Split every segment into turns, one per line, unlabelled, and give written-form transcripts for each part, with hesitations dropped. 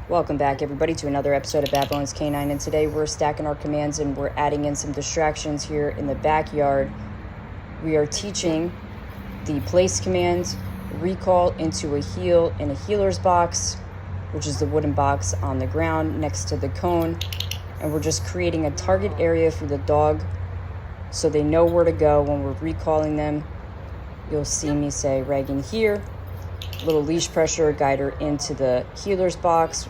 Welcome back, everybody, to another episode of Bad Bones Canine, and today we're stacking our commands and we're adding in some distractions here in the backyard. We are teaching the place command, recall into a heel in a healer's box, which is the wooden box on the ground next to the cone, and we're just creating a target area for the dog so they know where to go when we're recalling them. You'll see me say Reagan here, little leash pressure, guide her into the healer's box.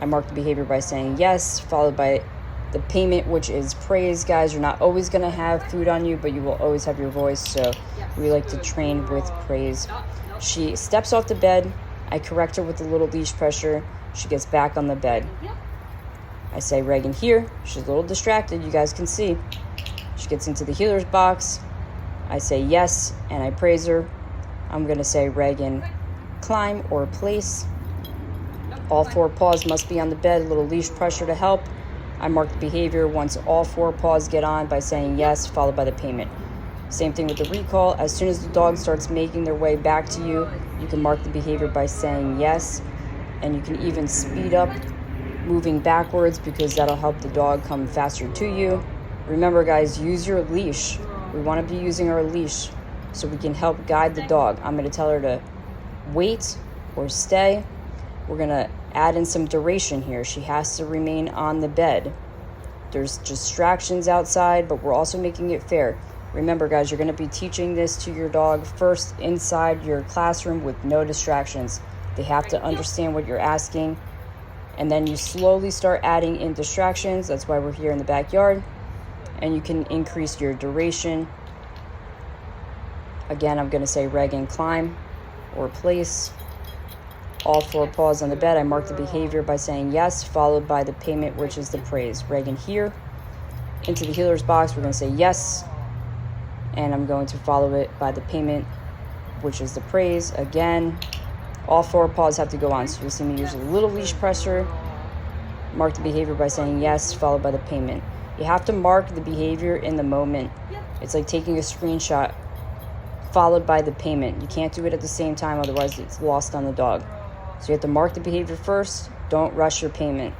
I mark the behavior by saying yes, followed by the payment, which is praise. Guys, you're not always going to have food on you, but you will always have your voice, so we like to train with praise. She steps off the bed. I correct her with a little leash pressure. She gets back on the bed. I say Reagan here. She's a little distracted, you guys can see. She gets into the healer's box. I say yes, and I praise her. I'm going to say Reagan climb or place. All four paws must be on the bed, a little leash pressure to help. I mark the behavior once all four paws get on by saying yes, followed by the payment. Same thing with the recall. As soon as the dog starts making their way back to you, you can mark the behavior by saying yes, and you can even speed up moving backwards because that'll help the dog come faster to you. Remember, guys, use your leash. We want to be using our leash so we can help guide the dog. I'm going to tell her to wait or stay. We're going to add in some duration here. She has to remain on the bed. There's distractions outside, but we're also making it fair. Remember, guys, you're going to be teaching this to your dog first inside your classroom with no distractions. They have to understand what you're asking, and then you slowly start adding in distractions. That's why we're here in the backyard, and you can increase your duration. Again, I'm going to say Reagan climb or place. All four paws on the bed. I mark the behavior by saying yes, followed by the payment, which is the praise. Reagan here. Into the healer's box, we're going to say yes, and I'm going to follow it by the payment, which is the praise. Again, all four paws have to go on, so you'll see me use a little leash pressure. Mark the behavior by saying yes, followed by the payment. You have to mark the behavior in the moment. It's like taking a screenshot followed by the payment. You can't do it at the same time, otherwise it's lost on the dog. So you have to mark the behavior first. Don't rush your payment.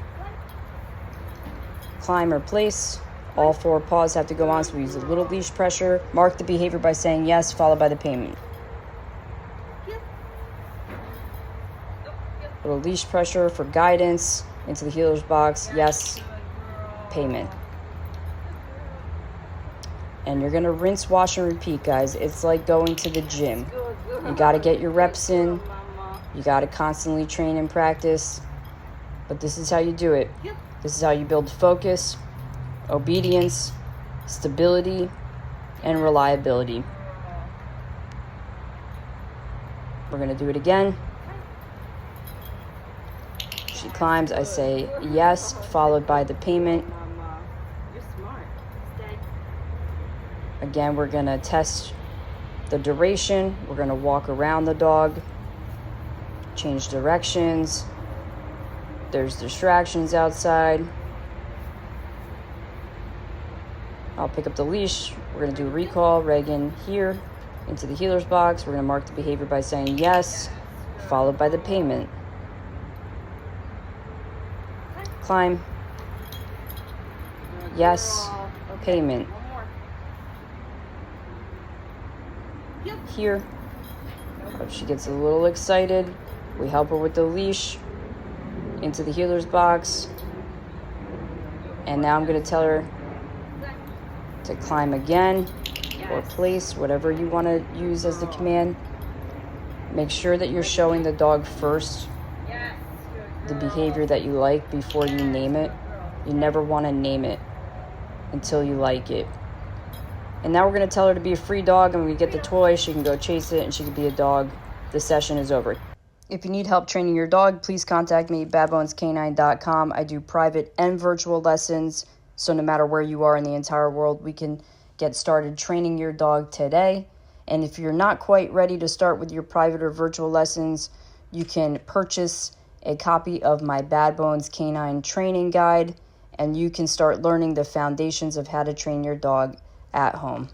Climb or place. All four paws have to go on, so we use a little leash pressure. Mark the behavior by saying yes, followed by the payment. Little leash pressure for guidance. Into the healer's box. Yes. Payment. And you're going to rinse, wash, and repeat, guys. It's like going to the gym. You got to get your reps in. You got to constantly train and practice. But this is how you do it. This is how you build focus, obedience, stability, and reliability. We're going to do it again. She climbs. I say yes, followed by the payment. Again, we're going to test the duration. We're going to walk around the dog, change directions. There's distractions outside. I'll pick up the leash. We're going to do a recall. Reagan here into the healer's box. We're going to mark the behavior by saying yes, followed by the payment. Climb. Yes. Payment. Here. If she gets a little excited, we help her with the leash into the healer's box. And now I'm going to tell her to climb again or place, whatever you want to use as the command. Make sure that you're showing the dog first the behavior that you like before you name it. You never want to name it until you like it. And now we're going to tell her to be a free dog, and when we get the toy, she can go chase it and she can be a dog. The session is over. If you need help training your dog, please contact me at badbonescanine.com. I do private and virtual lessons, so no matter where you are in the entire world, we can get started training your dog today. And if you're not quite ready to start with your private or virtual lessons, you can purchase a copy of my Bad Bones Canine Training Guide, and you can start learning the foundations of how to train your dog at home.